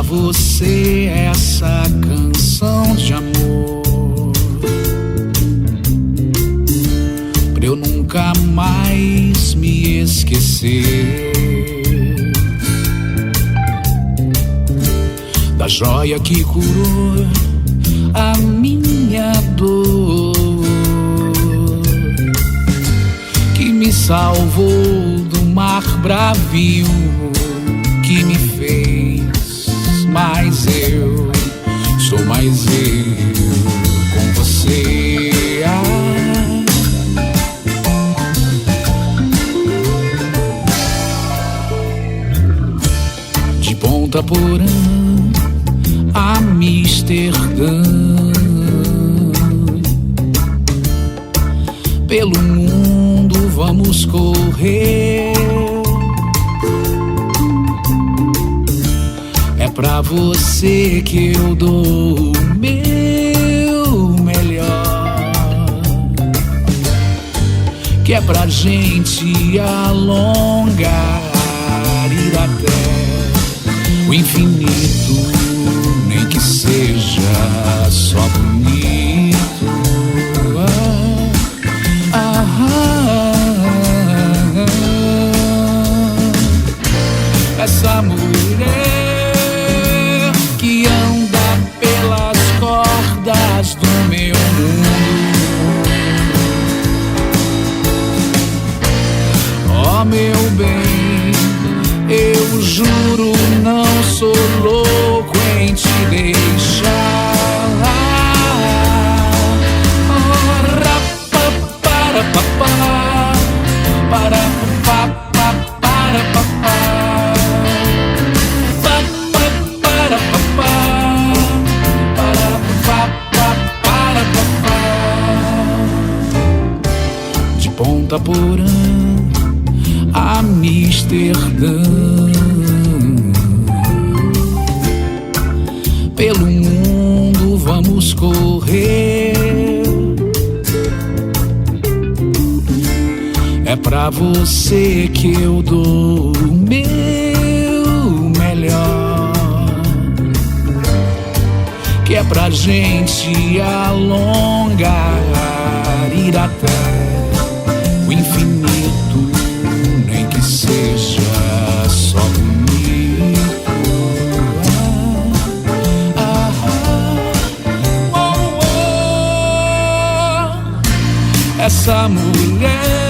você essa canção de amor, pra eu nunca mais me esquecer da joia que curou a minha dor, que me salvou do mar bravio, que me fez mais eu, sou mais eu com você. De Ponta Porã a Amsterdã, pelo mundo vamos correr. É pra você que eu dou o meu melhor, que é pra gente alongar, ir até o infinito, nem que seja só bonito. Essa mulher que anda pelas cordas do meu mundo, oh meu bem, eu juro não sou louco em te deixar. De Ponta Porã a Amsterdã, pelo mundo vamos correr. É pra você que eu dou o meu melhor, que é pra gente alongar, ir até o infinito, nem que seja só bonito. Essa mulher